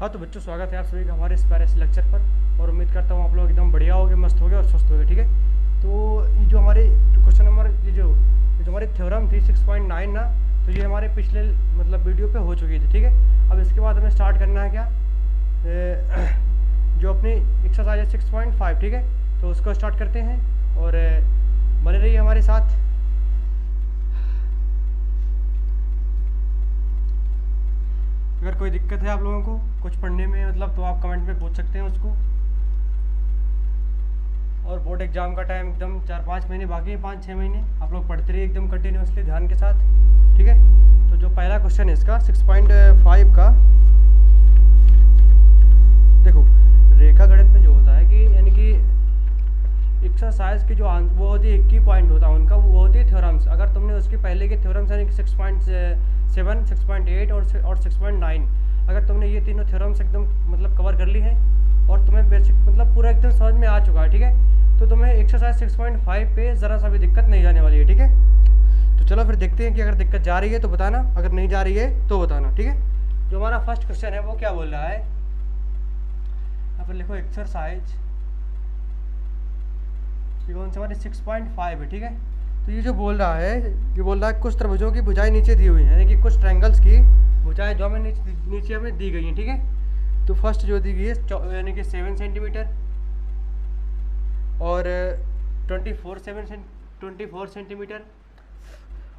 हाँ तो बच्चों, स्वागत है आप सभी का हमारे इस प्यारे से लेक्चर पर। और उम्मीद करता हूँ आप लोग एकदम बढ़िया होगे, मस्त होगे और स्वस्थ होगे। ठीक है, तो ये जो हमारे क्वेश्चन नंबर ये जो हमारी थ्योरम थी 6.9 ना, तो ये हमारे पिछले मतलब वीडियो पे हो चुकी थी। ठीक है, अब इसके बाद हमें स्टार्ट करना है क्या, जो अपनी एक्सरसाइज है 6.5। ठीक है, तो उसको स्टार्ट करते हैं और बने रहिए हमारे साथ। अगर कोई दिक्कत है आप लोगों को कुछ पढ़ने में मतलब, तो आप कमेंट में पूछ सकते हैं उसको। और बोर्ड एग्जाम का टाइम एकदम 4-5 महीने बाकी है, 5-6 महीने। आप लोग पढ़ते रहिए एकदम कंटिन्यूसली ध्यान के साथ। ठीक है, तो जो पहला क्वेश्चन है इसका 6.5 का, देखो रेखा गणित में जो होता है कि यानी कि एक्सरसाइज की जो वो होती है, एक ही पॉइंट होता है उनका, वो होती है थ्योरम्स। अगर तुमने उसके पहले के थ्योरम्स यानी कि 6.7, 6.8 और 6.9, अगर तुमने ये तीनों थ्योरम्स एकदम मतलब कवर कर ली हैं और तुम्हें बेसिक मतलब पूरा एकदम समझ में आ चुका है, ठीक है, तो तुम्हें एक्सरसाइज 6.5 पे ज़रा सा भी दिक्कत नहीं जाने वाली है। ठीक है, तो चलो फिर देखते हैं कि अगर दिक्कत जा रही है तो बताना, अगर नहीं जा रही है तो बताना। ठीक है, जो हमारा फर्स्ट क्वेश्चन है वो क्या बोल रहा है, यहाँ पर लिखो एक्सरसाइज, ये कौन सा हमारी 6.5 है। ठीक है, तो ये जो बोल रहा है, ये बोल रहा है कुछ त्रिभुजों की भुजाएं नीचे दी हुई हैं, यानी कि कुछ ट्रायंगल्स की भुजाएं जो हमें नीचे हमें दी गई हैं। ठीक है, तो फर्स्ट जो दी गई है यानी कि 7 सेंटीमीटर और 24 सेंटीमीटर,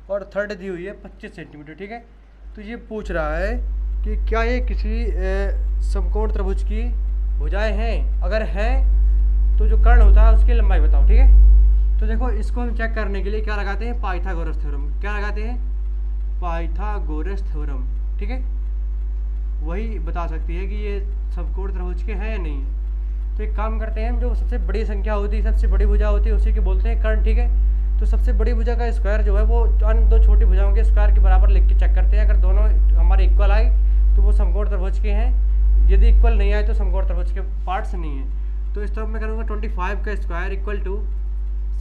और थर्ड दी हुई है 25 सेंटीमीटर। ठीक है, तो ये पूछ रहा है कि क्या ये किसी समकोण त्रिभुज की भुजाएं हैं, अगर हैं तो जो कर्ण होता है उसकी लंबाई बताओ। ठीक है, तो देखो इसको हम चेक करने के लिए क्या लगाते हैं, पाइथागोरस थ्योरम। क्या लगाते हैं, पाइथागोरस थ्योरम। ठीक है, वही बता सकती है कि ये समकोण त्रिभुज के हैं या नहीं है। तो एक काम करते हैं हम, जो सबसे बड़ी संख्या होती है, सबसे बड़ी भुजा होती है, उसी के बोलते हैं कर्ण। ठीक है, तो सबसे बड़ी भुजा का स्क्वायर जो है वो अन्य दो छोटी भुजाओं के स्क्वायर के बराबर लिख के चेक करते हैं। अगर दोनों हमारे इक्वल आए तो वो समकोण त्रिभुज के हैं, यदि इक्वल नहीं आए तो समकोण त्रिभुज के पार्ट्स नहीं है। तो इस तरफ मैं करूँगा 25 का स्क्वायर इक्वल टू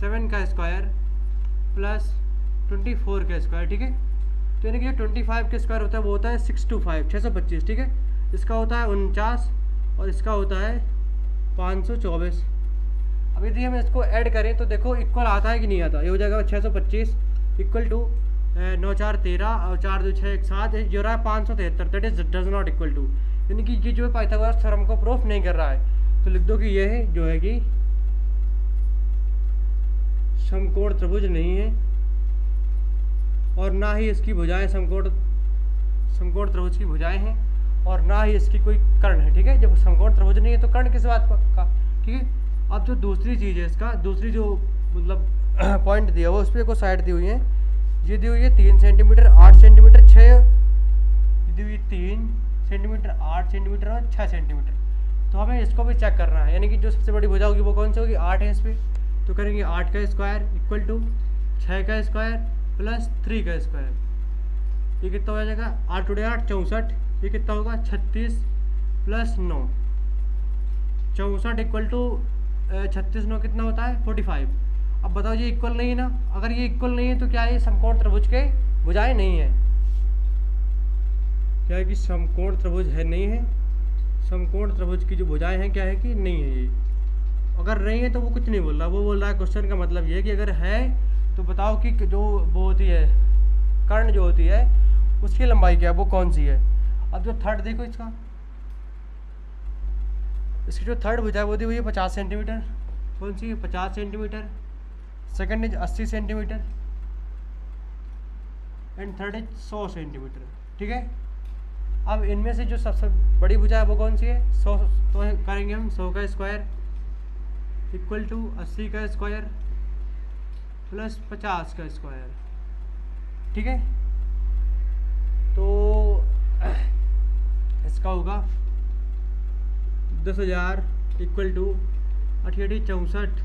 7 का स्क्वायर प्लस 24 का स्क्वायर। ठीक है, तो यानी कि 25 का स्क्वायर होता है वो होता है 625, 625। ठीक है, इसका होता है 49 और इसका होता है 524। अब यदि हम इसको ऐड करें तो देखो इक्वल आता है कि नहीं आता। ये हो जाएगा 625 इक्वल टू 9 4 13 और 4 2 6 1 7, ये हो रहा है 573। That is does not equal to, यानी कि ये जो है पाइथागोरस थ्योरम को प्रूफ नहीं कर रहा है। तो लिख दो कि ये है जो है कि समकोण त्रिभुज नहीं है और ना ही इसकी भुजाएं समकोण त्रिभुज की भुजाएं हैं और ना ही इसकी कोई कर्ण है। ठीक है, जब समकोण त्रिभुज नहीं है तो कर्ण किस बात का। ठीक है, अब जो दूसरी चीज़ है इसका, दूसरी जो मतलब पॉइंट दिया हुआ उस पर को साइड दी हुई है, ये दी हुई है 3 सेंटीमीटर 8 सेंटीमीटर 6, ये दी हुई 3 सेंटीमीटर 8 सेंटीमीटर और 6 सेंटीमीटर। तो हमें इसको भी चेक करना है, यानी कि जो सबसे बड़ी भुजा होगी वो कौन सी होगी, 8 है इस पर। तो करेंगे 8 का स्क्वायर इक्वल टू 6 का स्क्वायर प्लस 3 का स्क्वायर। ये कितना हो जाएगा, 8 उड़े 8 64, ये कितना होगा 36 प्लस 9, 64 इक्वल टू 36 9 कितना होता है 45। अब बताओ ये इक्वल नहीं है ना, अगर ये इक्वल नहीं है तो क्या ये समकोण त्रिभुज के भुजाएं नहीं है, क्या है कि समकोण त्रिभुज है नहीं है, समकोण त्रिभुज की जो भुजाएं हैं क्या है कि नहीं है। ये अगर नहीं है तो वो कुछ नहीं बोल रहा, वो बोल रहा है क्वेश्चन का मतलब ये है कि अगर है तो बताओ कि जो वो होती है कर्ण जो होती है उसकी लंबाई क्या है, वो कौन सी है। अब जो थर्ड देखो इसका, इसकी जो थर्ड भुजा है वो दी हुई है 50 सेंटीमीटर, कौन सी है 50 centimetre, second is 80 centimetre and third is 100 centimetre. ठीक है, अब इनमें से जो सबसे बड़ी भुजा है वो कौन सी है 100, तो करेंगे हम 100 का स्क्वायर इक्वल टू 80 का स्क्वायर प्लस 50 का स्क्वायर। ठीक है, तो इसका होगा 10,000 इक्वल टू 8864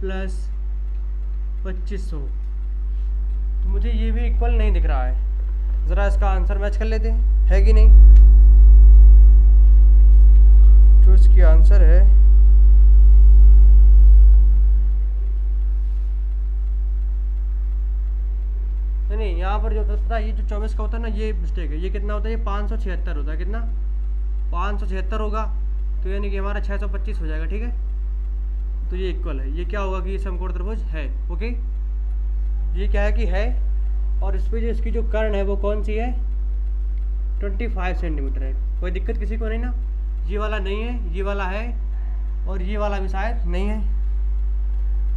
प्लस 2500। तो मुझे ये भी इक्वल नहीं दिख रहा है, ज़रा इसका आंसर मैच कर लेते हैं, है कि नहीं। जो इसकी आंसर है नहीं, यहाँ पर जो पता है ये जो 24 का होता है ना, ये मिस्टेक है। ये कितना होता है, ये 576 होता है, कितना 576 होगा, तो यानी कि हमारा 625 हो जाएगा। ठीक है, तो ये इक्वल है, ये क्या होगा कि ये समकोण त्रिभुज है। ओके, ये क्या है कि है, और इस पर जो इसकी जो कर्ण है वो कौन सी है, 25 सेंटीमीटर है। कोई दिक्कत किसी को नहीं ना, ये वाला नहीं है, ये वाला है, और ये वाला भी शायद नहीं है।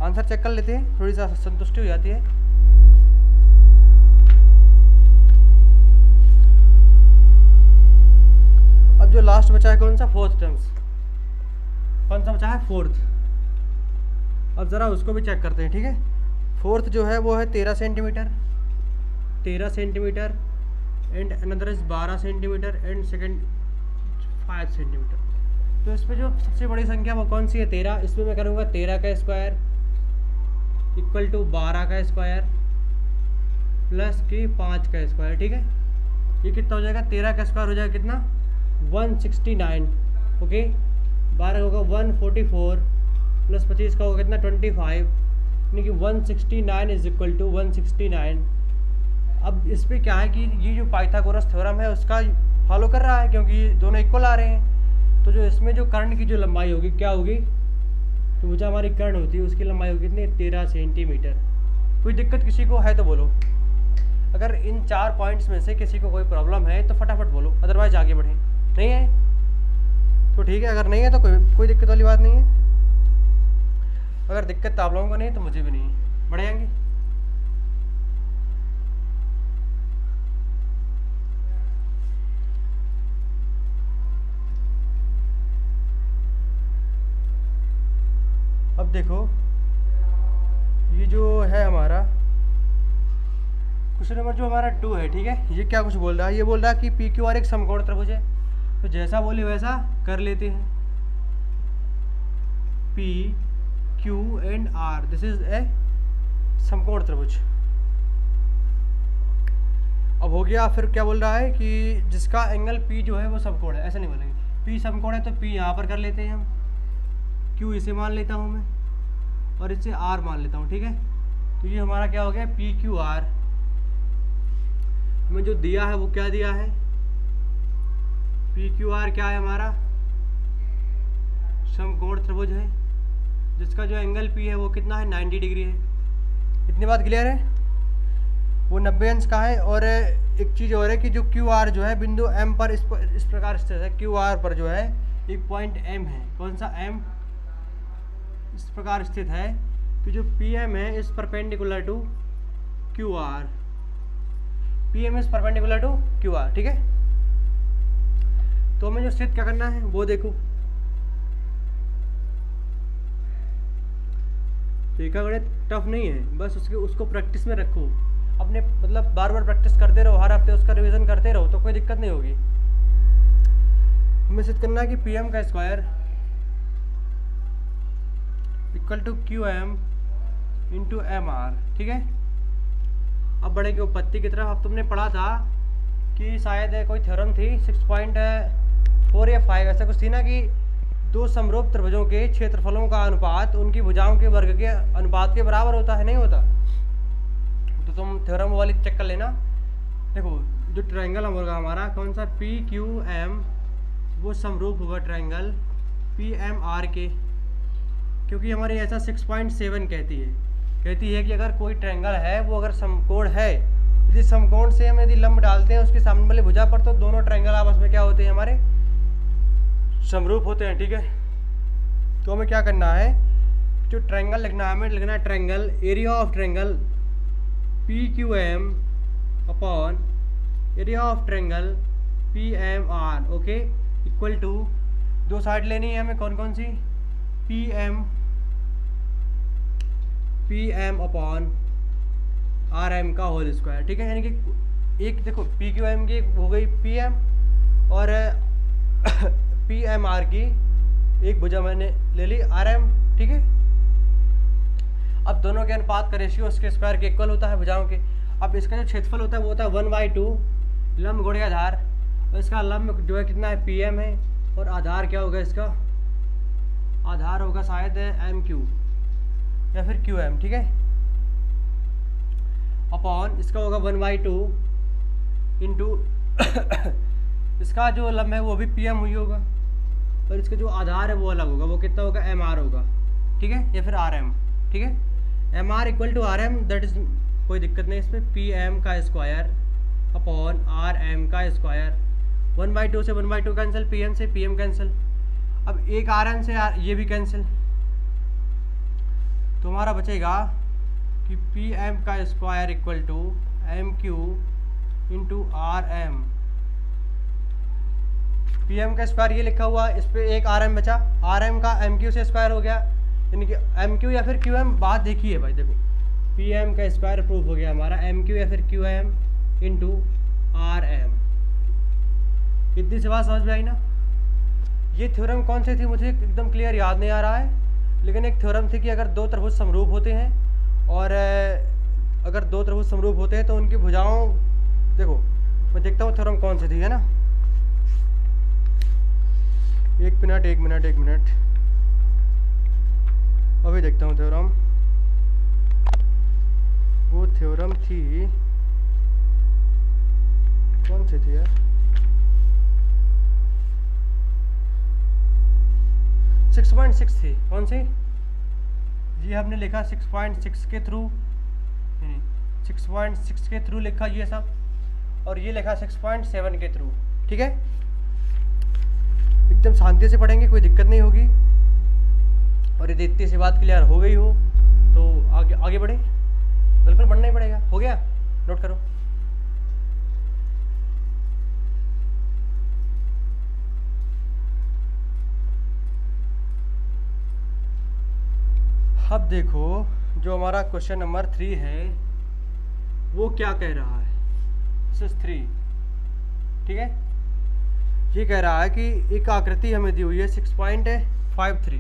आंसर चेक कर लेते हैं, थोड़ी सा संतुष्टि हो जाती है। अब जो लास्ट बचा है कौन सा, फोर्थ टर्म्स, कौन सा बचा है, फोर्थ। अब ज़रा उसको भी चेक करते हैं। ठीक है, फोर्थ जो है वो है 13 centimetre, 13 centimetre, and another is 12 centimetre, and second 5 centimetre. तो इस पर जो सबसे बड़ी संख्या वो कौन सी है, 13। इसमें मैं करूँगा 13 का स्क्वायर इक्वल टू 12 का स्क्वायर प्लस की 5 का स्क्वायर। ठीक है, ये कितना हो जाएगा, 13 का स्क्वायर हो जाएगा कितना, 169। ओके, 12 का होगा 144 प्लस 25 का होगा कितना, 25, यानी कि 169 इज इक्वल टू 169। अब इस पर क्या है कि ये जो पाइथागोरस थ्योरम है उसका फॉलो कर रहा है, क्योंकि ये दोनों इक्वल आ रहे हैं। तो जो इसमें जो कर्ण की जो लंबाई होगी क्या होगी, तो वो जो हमारी कर्ण होती है उसकी लंबाई होगी कितनी, 13 सेंटीमीटर। कोई दिक्कत किसी को है तो बोलो। अगर इन 4 पॉइंट्स में से किसी को कोई प्रॉब्लम है तो फटाफट बोलो, अदरवाइज आगे बढ़ें। नहीं है तो ठीक है, अगर नहीं है तो कोई दिक्कत वाली बात नहीं है। अगर दिक्कत आप लोगों को नहीं है तो मुझे भी नहीं है, बढ़ जाएंगे। अब देखो, ये जो है हमारा क्वेश्चन नंबर जो हमारा 2 है। ठीक है, ये क्या कुछ बोल रहा है, ये बोल रहा है कि पी क्यू आर एक समकोण त्रिभुज है। तो जैसा बोले वैसा कर लेते हैं, P Q and R, this is a समकोण त्रिभुज। अब हो गया, फिर क्या बोल रहा है कि जिसका एंगल पी जो है वो समकोण है, ऐसा नहीं बोलेंगे। पी समकोण है तो पी यहाँ पर कर लेते हैं हम, क्यू इसे मान लेता हूँ मैं, और इसे आर मान लेता हूँ। ठीक है, तो ये हमारा क्या हो गया, पी क्यू आर में जो दिया है वो क्या दिया है, पी क्यू आर क्या है हमारा, समकोण त्रिभुज है, जिसका जो एंगल पी है वो कितना है, 90 डिग्री है। इतनी बात क्लियर है, वो 90 अंश का है। और एक चीज़ और है कि जो क्यू आर जो है बिंदु एम पर इस प्रकार स्थित है, क्यू आर पर जो है एक पॉइंट एम है, कौन सा, एम, इस प्रकार स्थित है कि जो पी एम है is perpendicular to Q R, P M is perpendicular to Q R. ठीक है, तो हमें जो स्थित क्या करना है वो देखो, रेखागणित टफ नहीं है, बस उसको प्रैक्टिस में रखो अपने, मतलब बार बार प्रैक्टिस करते रहो, हर हफ्ते उसका रिवीजन करते रहो तो कोई दिक्कत नहीं होगी। हमें सिद्ध करना है कि पी एम का square equal to Q M into M R. ठीक है, अब बढ़ेंगे उपपत्ति की तरफ। अब तुमने पढ़ा था कि शायद कोई थ्योरम थी 6.4 या 5 ऐसा कुछ थी ना, कि दो समरूप त्रिभुजों के क्षेत्रफलों का अनुपात उनकी भुजाओं के वर्ग के अनुपात के बराबर होता है, नहीं होता। तो तुम थ्योरम वाली चेक कर लेना। देखो, जो ट्रायंगल होगा हमारा कौन सा, पी क्यू एम, वो समरूप होगा ट्रायंगल पी एम आर के, क्योंकि हमारी ऐसा 6.7 कहती है कि अगर कोई ट्रायंगल है वो अगर समकोण है, यदि समकोण से हम यदि लंब डालते हैं उसके सामने वाली भुजा पर, तो दोनों ट्रायंगल आपस में क्या होते हैं, हमारे समरूप होते हैं। ठीक है, तो हमें क्या करना है, जो ट्रायंगल लिखना है, हमें लिखना है triangle, area of triangle P Q M upon area of triangle P M R. Okay, equal to, दो साइड लेनी है हमें, कौन कौन सी, P M upon R M का होल स्क्वायर। ठीक है, यानी कि एक देखो पी क्यू एम की हो गई पी एम, और पी एम आर की एक भुजा मैंने ले ली आर एम। ठीक है, अब दोनों के अनुपात का रेशियो उसके स्क्वायर के इक्वल होता है भुजाओं के। अब इसका जो क्षेत्रफल होता है वो होता है 1/2 लंब गुणे आधार, और इसका लंब जो है कितना है, पी एम है, और आधार क्या होगा, इसका आधार होगा शायद एम क्यू या फिर क्यू एम। ठीक है, अपॉन इसका होगा 1/2 इंटू इसका जो लंब है वो भी पी एम हुई होगा, और इसका जो आधार है वो अलग होगा, वो कितना होगा, एम आर होगा, ठीक है, या फिर आर एम, ठीक है। M R equal to R M, that is कोई दिक्कत नहीं इसमें, पी एम का स्क्वायर अपॉन आर एम का स्क्वायर, 1/2 से 1/2 कैंसिल, पी एम से पी एम कैंसिल, अब एक आर एम से ये भी कैंसिल, तो हमारा बचेगा कि पी एम का square equal to M Q into R M. P M का स्क्वायर ये लिखा हुआ, इस पर एक आर एम बचा, आर एम का एम क्यू से स्क्वायर हो गया, यानी कि एम क्यू या फिर क्यू एम, बात देखिए भाई, देखो पी एम का स्क्वायर प्रूफ हो गया हमारा एम क्यू या फिर Q M into R M. इतनी सी बात समझ में आई ना। ये थ्योरम कौन सी थी मुझे एकदम क्लियर याद नहीं आ रहा है, लेकिन एक थ्योरम थी कि अगर दो त्रिभुज समरूप होते हैं, और अगर दो त्रिभुज समरूप होते हैं तो उनकी भुजाओं, देखो मैं देखता हूँ थ्योरम कौन सी थी, है ना, एक मिनट अभी देखता हूँ थ्योरम। वो थ्योरम थी कौन सी थी यार, 6.6 थी, कौन सी, ये हमने लिखा 6.6 के थ्रू, 6.6 के थ्रू लिखा ये सब, और ये लिखा 6.7 के थ्रू, ठीक है। एकदम शांति से पढ़ेंगे, कोई दिक्कत नहीं होगी, और यदि इतनी सी बात क्लियर हो गई हो तो आगे बढ़े, बिल्कुल बढ़ना ही पड़ेगा। हो गया, नोट करो। अब देखो जो हमारा क्वेश्चन नंबर 3 है वो क्या कह रहा है, दिस इज 3, ठीक है। ये कह रहा है कि एक आकृति हमें दी हुई है 6.53,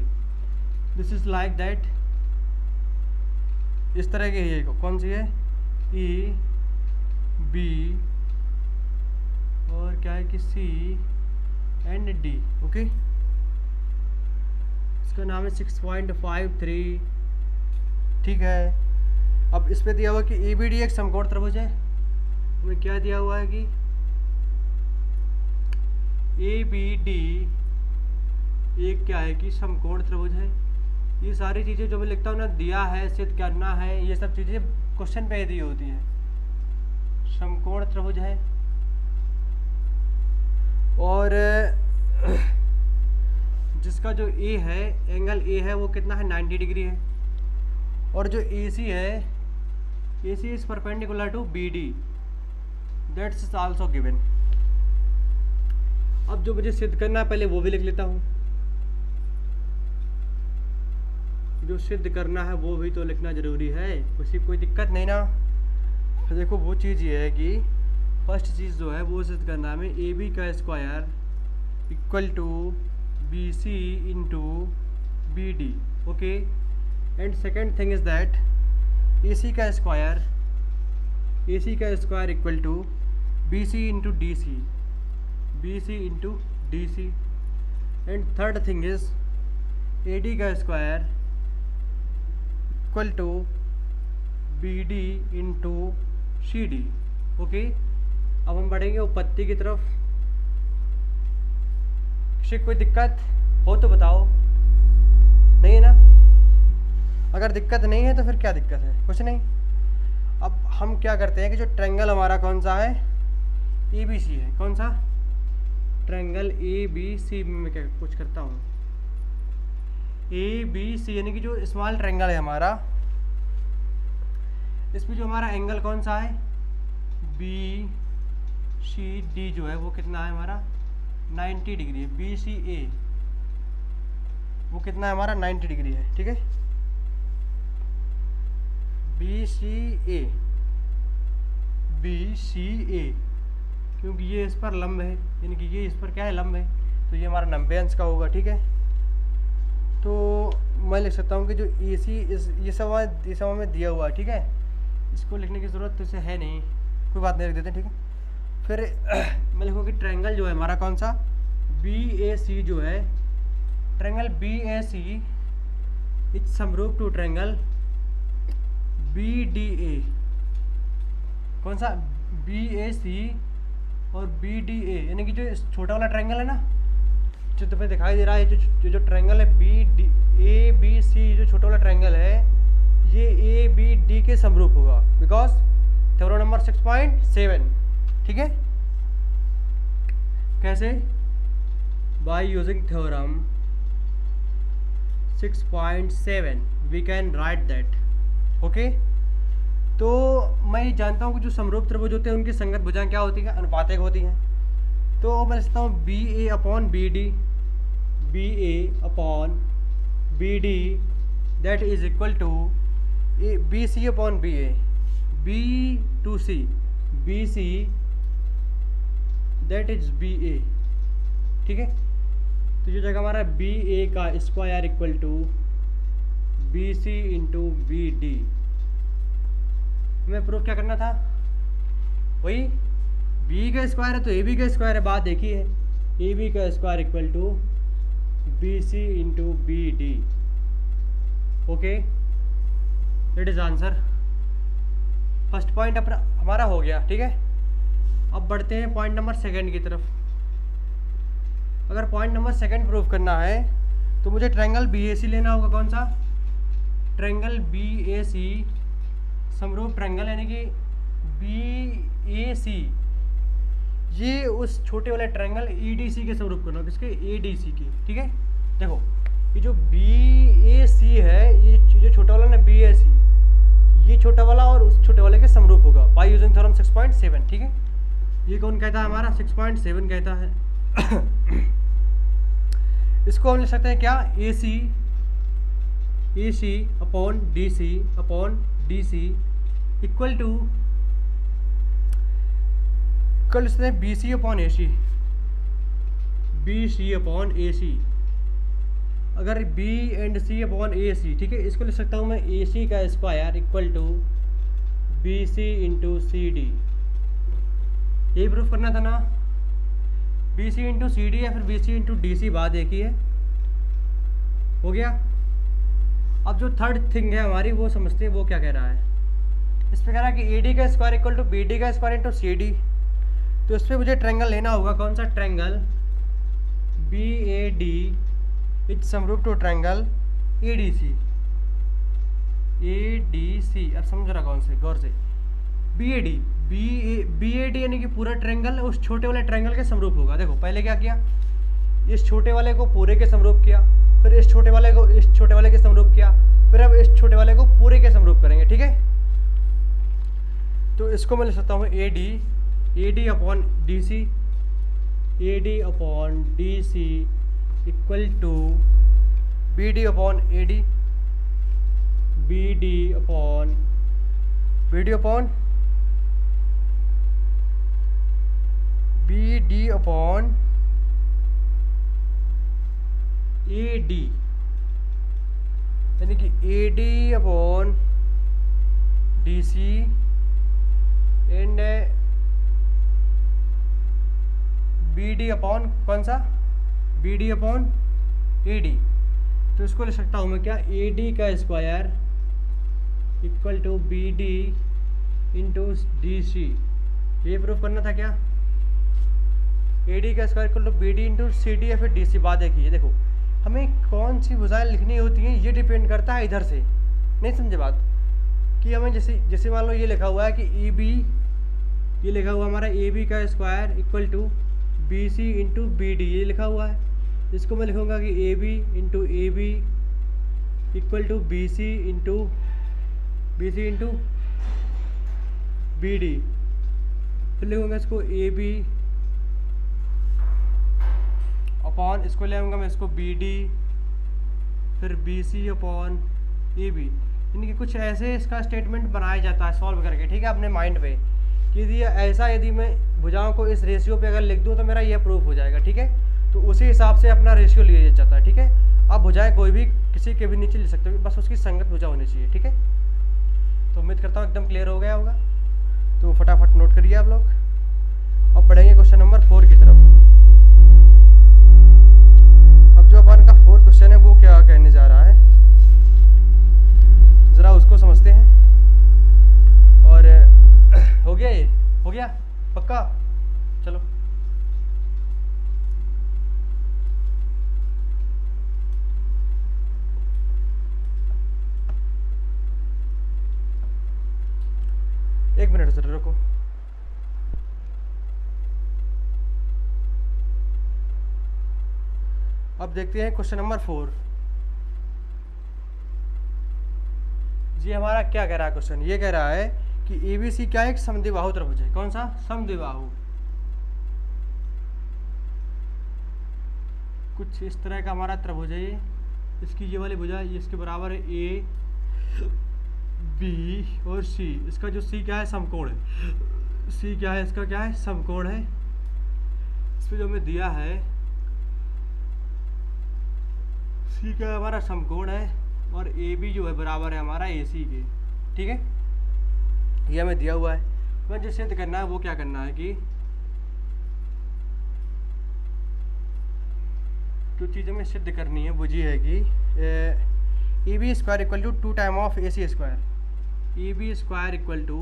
दिस इज लाइक दैट, इस तरह की है, कौन सी है, ए बी और क्या है कि सी एंड डी, ओके। इसका नाम है 6.53, ठीक है। अब इस पे दिया हुआ कि ए बी डी एक समकोण त्रिभुज है, हमें क्या दिया हुआ है कि ए बी डी एक क्या है कि समकोण त्रिभुज है। ये सारी चीज़ें जो मैं लिखता हूँ ना, दिया है, सिद्ध करना है, ये सब चीज़ें क्वेश्चन पे दी होती हैं। समकोण त्रिभुज है, और जिसका जो ए है, एंगल ए है वो कितना है, 90 डिग्री है, और जो ए सी है, A C is perpendicular to B D, that's is also given. अब जो मुझे सिद्ध करना है पहले वो भी लिख लेता हूँ, जो सिद्ध करना है वो भी तो लिखना जरूरी है, उसी कोई दिक्कत नहीं ना। तो देखो वो चीज़ ये है कि फर्स्ट चीज़ जो है वो सिद्ध करना है हमें, ए बी का square equal to B C into B D, okay. And second thing is that A C का square equal to B C into D C, B C into D C. And third thing is A D का square equal to B D into C D, okay. अब हम बढ़ेंगे उपपत्ति की तरफ। किसी कोई दिक्कत हो तो बताओ, नहीं है ना। अगर दिक्कत नहीं है तो फिर क्या दिक्कत है, कुछ नहीं। अब हम क्या करते हैं कि जो ट्रायंगल हमारा कौन सा है, ए बी सी है, कौन सा ट्रायंगल ए बी सी में क्या कुछ करता हूँ, ए बी सी यानी कि जो स्मॉल ट्रायंगल है हमारा, इसमें जो हमारा एंगल कौन सा है, बी सी डी जो है वो कितना है हमारा 90 डिग्री है। बी सी ए वो कितना है हमारा 90 डिग्री है, ठीक है। बी सी ए, बी सी ए, क्योंकि ये इस पर लंब है, यानी कि ये इस पर क्या है, लंब है, तो ये हमारा 90 अंश का होगा, ठीक है। तो मैं लिख सकता हूँ कि जो ए सी ये सब हमें दिया हुआ है, ठीक है। इसको लिखने की ज़रूरत तो इसे है नहीं, कोई बात नहीं, लिख देते हैं, ठीक है। फिर मैं लिखूँगी ट्रायंगल जो है हमारा कौन सा, बी ए सी जो है, triangle B A C is समरूप to triangle B D A, कौन सा, बी ए सी और बी डी ए, यानी कि जो छोटा वाला ट्रायंगल है ना, जो तुम्हें दिखाई दे रहा है, जो ट्रायंगल है B D A B C, जो छोटा वाला ट्रायंगल है ये ए बी डी के समरूप होगा, बिकॉज थ्योरम नंबर 6.7। ठीक है, कैसे? By using theorem 6.7 we can write that. Okay, तो मैं जानता हूँ कि जो समरूप त्रिभुज होते हैं उनकी संगत भुजाएं क्या होती हैं? अनुपातिक होती हैं। तो मैं लिखता हूँ B A upon B D, B A upon B D that is equal to B C upon B A, B to C, B C that is B A. ठीक है, तो जो जगह हमारा बी ए का square equal to B C into B D, हमें proof क्या करना था? वही बी का स्क्वायर है तो ए बी का स्क्वायर है, बात देखी है। ए बी का square equal to B C into B D. Okay, it is answer. First point अपना हमारा हो गया। ठीक है, अब बढ़ते हैं पॉइंट नंबर सेकंड की तरफ। अगर पॉइंट नंबर सेकंड प्रूफ करना है तो मुझे ट्रायंगल बी ए सी लेना होगा। कौन सा? ट्रायंगल बी ए सी समरूप ट्रायंगल, यानी कि बी ए सी, ये उस छोटे वाले ट्रायंगल ई डी सी के समरूप करना, किसके? ए डी सी की। ठीक है, देखो ये जो बी ए सी है, ये जो छोटा वाला ना बी ए सी, ये छोटा वाला और उस छोटे वाले के समरूप होगा बाय यूजिंग थ्योरम 6.7। ठीक है, ये कौन कहता है? हमारा 6.7 कहता है। इसको हम लिख सकते हैं क्या? A C upon D C upon D C equal to B C upon A C, B C upon A C. अगर B and C upon A C, ठीक है, इसको लिख सकता हूँ मैं ए सी का square equal to B C into C D. यही प्रूफ करना था ना, B C into C D या फिर B C into D C, बात एक ही है। हो गया। अब जो थर्ड थिंग है हमारी वो समझते हैं, वो क्या कह रहा है? इस पर कह रहा है कि ए डी का square equal to B D का स्क्वायर इंटू सी डी। तो इस पर मुझे ट्रायंगल लेना होगा। कौन सा? Triangle B A D is समरूप to triangle A D C. A D C, अब समझ रहा कौन से? गौर से। बी ए डी यानी कि पूरा ट्रायंगल उस छोटे वाले ट्रायंगल के समरूप होगा। देखो पहले क्या किया, इस छोटे वाले को पूरे के समरूप किया, फिर इस छोटे वाले को इस छोटे वाले के समरूप किया, फिर अब इस छोटे वाले को पूरे के समरूप करेंगे। ठीक है, तो इसको मैं लिख सकता हूँ A D upon D C, A D upon D C equal to B D upon A D, B D upon B D upon B D upon A D, यानी कि A D upon D C and B D upon कौन सा? B D upon A D. तो इसको लिख सकता हूँ मैं क्या? ए डी का square equal to B D into D C. ये प्रूफ करना था क्या? ए डी का square equal to B D into C D या फिर डी सी, बात देखिए। देखो हमें कौन सी भुजाएं लिखनी होती हैं ये डिपेंड करता है इधर से, नहीं समझे बात? कि हमें जैसे मान लो ये लिखा हुआ है कि ए बी, ये लिखा हुआ हमारा ए बी का square equal to B C into B D, ये लिखा हुआ है। इसको मैं लिखूँगा कि A B into A B equal to B C into B D. फिर लिखूँगा इसको ए बी अपॉन, इसको ले आऊँगा मैं इसको बी डी, फिर B C upon A B. यानी कि कुछ ऐसे इसका स्टेटमेंट बनाया जाता है सॉल्व करके। ठीक है, अपने माइंड पे कि यदि मैं भुजाओं को इस रेशियो पे अगर लिख दूँ तो मेरा यह प्रूफ हो जाएगा। ठीक है, तो उसी हिसाब से अपना रेशियो लिया जाता है। ठीक है, आप भुजाएं कोई भी किसी के भी नीचे ले सकते हो, बस उसकी संगत भुजा होनी चाहिए। ठीक है, तो उम्मीद करता हूँ एकदम क्लियर हो गया होगा। तो फटाफट नोट करिए आप लोग। अब बढ़ेंगे क्वेश्चन नंबर 4 की तरफ। अब जो अपन का 4 क्वेश्चन है वो क्या कहने जा रहा है, ज़रा उसको समझते हैं। और हो गया, ये हो गया पक्का? चलो मिनट सर रुको। अब देखते हैं क्वेश्चन नंबर 4। जी हमारा क्या कह रहा है क्वेश्चन, ये कह रहा है कि ABC क्या है, एक समद्विबाहु त्रिभुज है। कौन सा? समद्विबाहु। कुछ इस तरह का हमारा त्रिभुज है ये, इसकी ये वाली भुजा ये इसके बराबर है A B और C। इसका जो C क्या है, समकोण है। C क्या है, इसका क्या है, समकोण है। इस पर जो हमें दिया है C क्या है, हमारा समकोण है, और AB जो है बराबर है हमारा AC के। ठीक है, ये हमें दिया हुआ है। हमें जो सिद्ध करना है वो क्या करना है कि जो चीज़ हमें सिद्ध करनी है वो ये है कि AB square equal to 2 time of AC square. AB square equal to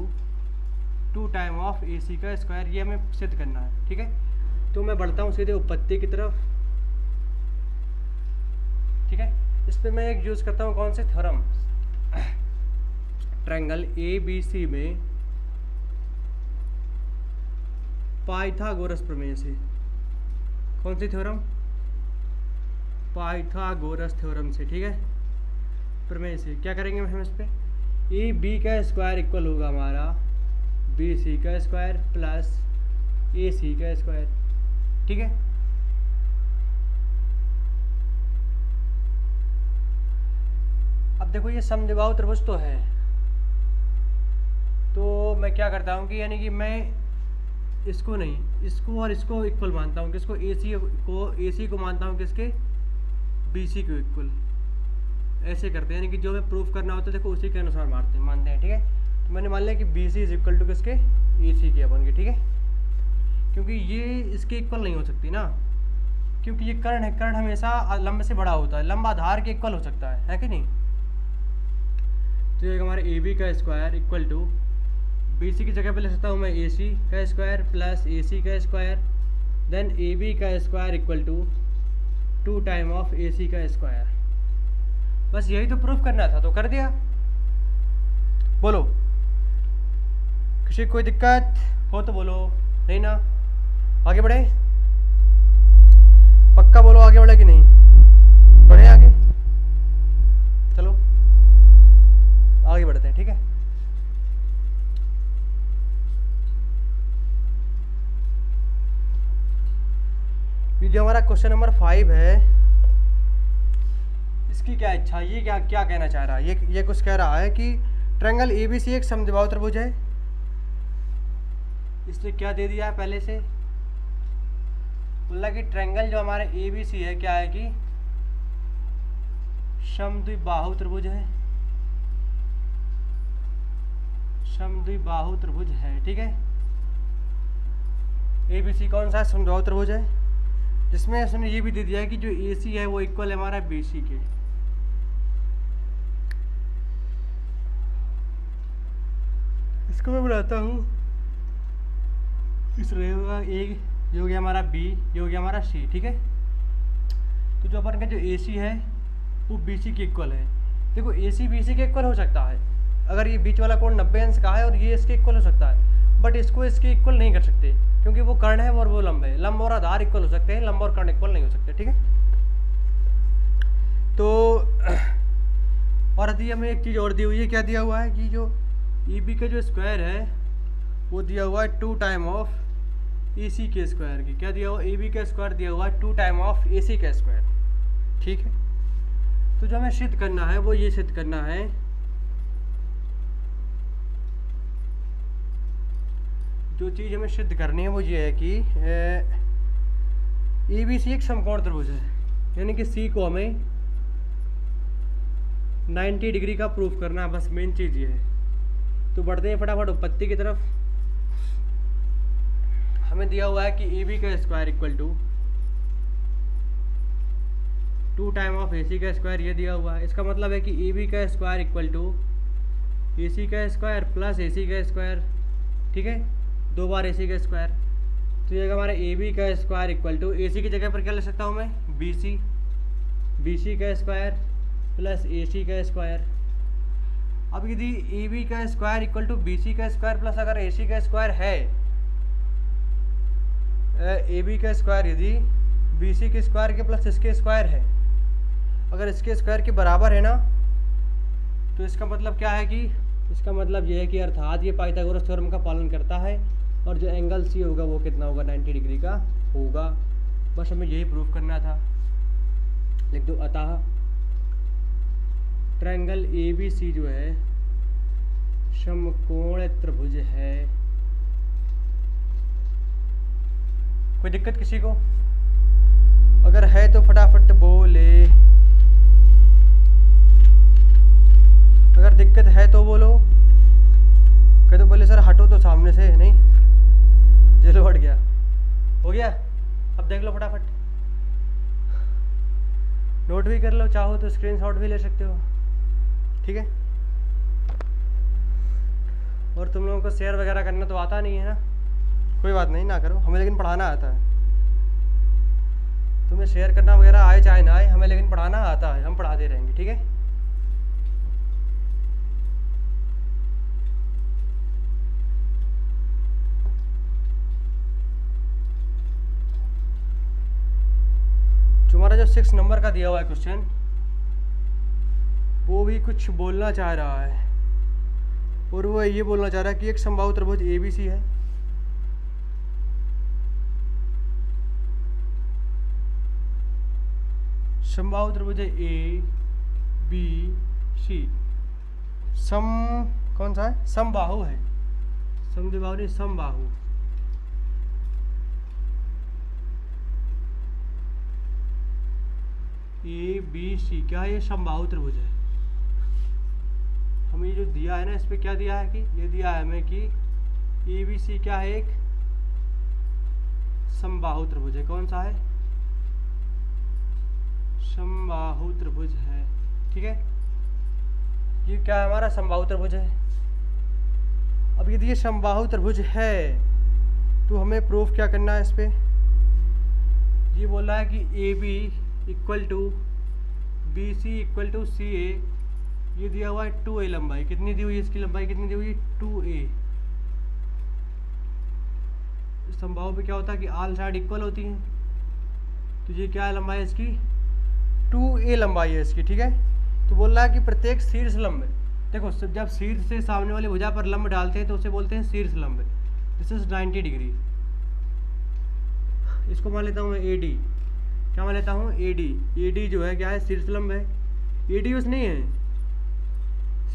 2 time of AC का स्क्वायर, ये हमें सिद्ध करना है। ठीक है, तो मैं बढ़ता हूँ सीधे उत्पत्ति की तरफ। ठीक है, इस पर मैं एक यूज़ करता हूँ कौन से थ्योरम, ट्रायंगल ABC में पाइथागोरस प्रमेय से। कौन सी थ्योरम? पाइथागोरस थ्योरम से। ठीक है, प्रमेय से क्या करेंगे हम इस पे, AB का स्क्वायर इक्वल होगा हमारा BC का स्क्वायर प्लस AC का स्क्वायर। ठीक है, अब देखो ये समद्विबाहु त्रिभुज तो है, तो मैं क्या करता हूँ कि यानी कि मैं इसको नहीं, इसको और इसको इक्वल मानता हूँ। किसको? AC को मानता हूँ किसके? BC को इक्वल। ऐसे करते हैं, यानी कि जो हमें प्रूफ करना होता है देखो उसी के अनुसार मानते हैं। ठीक है, तो मैंने मान लिया कि BC इज इक्वल टू किसके? AC के अपन के। ठीक है, क्योंकि ये इसके इक्वल नहीं हो सकती ना, क्योंकि ये कर्ण है, कर्ण हमेशा लंब से बड़ा होता है, लंब आधार के इक्वल हो सकता है कि नहीं। तो ये हमारे AB का स्क्वायर इक्वल टू BC की जगह पे ले सकता हूँ मैं AC का स्क्वायर प्लस AC का स्क्वायर, देन AB का square equal to 2 time of AC का स्क्वायर। बस यही तो प्रूफ करना था, तो कर दिया। बोलो, किसी कोई दिक्कत हो तो बोलो, नहीं ना? आगे बढ़े, पक्का बोलो, आगे बढ़े कि नहीं? बढ़े आगे, चलो आगे बढ़ते हैं। ठीक है, ये जो हमारा क्वेश्चन नंबर 5 है, इसकी क्या इच्छा, ये क्या क्या कहना चाह रहा है? ये कुछ कह रहा है कि ट्रायंगल ABC एक समद्विबाहु त्रिभुज है। इसने क्या दे दिया है पहले से, बोला कि ट्रायंगल जो हमारे ABC है क्या है कि समद्विबाहु त्रिभुज है, समद्विबाहु त्रिभुज है। ठीक है, ABC कौन सा समद्विबाहु त्रिभुज है, जिसमें उसने ये भी दे दिया है कि जो AC है वो इक्वल है हमारा BC के। इसको मैं बनाता हूँ, इस रहेगा A, ये हो गया हमारा B, ये हो गया हमारा C। ठीक है, तो जो अपन का जो AC है वो BC के इक्वल है। देखो AC BC के इक्वल हो सकता है अगर ये बीच वाला कोण 90 अंश का है, और ये इसके इक्वल हो सकता है, बट इसको इसके इक्वल नहीं कर सकते क्योंकि वो कर्ण है और वो लंब है। लंब और आधार इक्वल हो सकते हैं, लंब और कर्ण इक्वल नहीं हो सकते। ठीक है, तो और यदि हमें एक चीज़ और दी हुई है, क्या दिया हुआ है कि जो EB का जो स्क्वायर है वो दिया हुआ है 2 टाइम ऑफ AC के स्क्वायर की। क्या दिया हुआ? AB का स्क्वायर दिया हुआ है 2 टाइम ऑफ AC का स्क्वायर। ठीक है, तो जो हमें सिद्ध करना है वो ये सिद्ध करना है जो चीज़ हमें सिद्ध करनी है वो ये है कि ABC एक समकोण त्रिभुज है, यानी कि C को हमें 90 डिग्री का प्रूफ करना है। बस मेन चीज़ ये है। तो बढ़ते हैं फटाफट उत्पत्ति की तरफ। हमें दिया हुआ है कि AB का square equal to 2 time of AC का स्क्वायर, ये दिया हुआ है। इसका मतलब है कि AB का स्क्वायर इक्वल टू AC का स्क्वायर प्लस AC का स्क्वायर। ठीक है, 2 बार AC का स्क्वायर, तो ये हमारा AB का स्क्वायर इक्वल टू AC की जगह पर क्या ले सकता हूँ मैं? BC का स्क्वायर प्लस AC का स्क्वायर। अब यदि ए बी का square equal to B C का स्क्वायर प्लस अगर ए सी का स्क्वायर है, ए बी का स्क्वायर यदि बी सी के स्क्वायर के प्लस इसके स्क्वायर है, अगर इसके स्क्वायर के बराबर है ना, तो इसका मतलब क्या है कि इसका मतलब ये है कि अर्थात ये पाइथागोरस थ्योरम का पालन करता है और जो एंगल सी होगा वो कितना होगा, 90 डिग्री का होगा। बस हमें यही प्रूफ करना था। लिख दो, अतः ट्रायंगल ए बी सी जो है समकोण त्रिभुज है। कोई दिक्कत किसी को? अगर है तो फटाफट बोले, अगर दिक्कत है तो बोलो। कह दो बोले सर हटो तो सामने से, नहीं चलो हट गया, हो गया। अब देख लो फटाफट, नोट भी कर लो, चाहो तो स्क्रीनशॉट भी ले सकते हो, ठीक है। और तुम लोगों को शेयर वगैरह करना तो आता नहीं है ना, कोई बात नहीं, ना करो, हमें लेकिन पढ़ाना आता है। तुम्हें शेयर करना वगैरह आए चाहे ना आए, हमें लेकिन पढ़ाना आता है, हम पढ़ाते रहेंगे, ठीक है। तुम्हारा जो 6 नंबर का दिया हुआ है क्वेश्चन, वो भी कुछ बोलना चाह रहा है, और वो ये बोलना चाह रहा है कि एक समबाहु त्रिभुज ए बी सी है, समबाहु त्रिभुज ए बी सी, सम कौन सा है, समबाहु है, समद्विबाहु नहीं, समबाहु। ए बी सी क्या है, ये समबाहु त्रिभुज है। हमें ये जो दिया है ना, इस पे क्या दिया है कि ये दिया है हमें कि ए बी सी क्या है, एक समबाहु त्रिभुज है। कौन सा है, समबाहु त्रिभुज है, ठीक है। ये क्या है, हमारा समबाहु त्रिभुज है। अब यदि ये समबाहु त्रिभुज है तो हमें प्रूफ क्या करना है इस पे। ये बोल रहा है कि A B equal to B C equal to C A, ये दिया हुआ है 2a लंबाई, कितनी दी हुई है, इसकी लंबाई कितनी दी हुई है, 2a। समबाहु पे क्या होता है कि ऑल साइड इक्वल होती हैं, तो ये क्या है, लंबाई है इसकी 2a लंबाई है इसकी, ठीक है। तो बोल रहा है कि प्रत्येक शीर्ष लंब, देखो जब शीर्ष से सामने वाली भुजा पर लंब डालते हैं तो उसे बोलते हैं शीर्ष लंब, दिस इज 90 डिग्री। इसको मान लेता हूँ मैं ए डी, क्या मान लेता हूँ, ए डी। ए डी जो है क्या है, शीर्ष लंब है। ए डी उस नहीं है,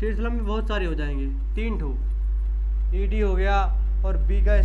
शीर्ष लंब बहुत सारे हो जाएंगे, 3 ठो। ए डी हो गया और बी का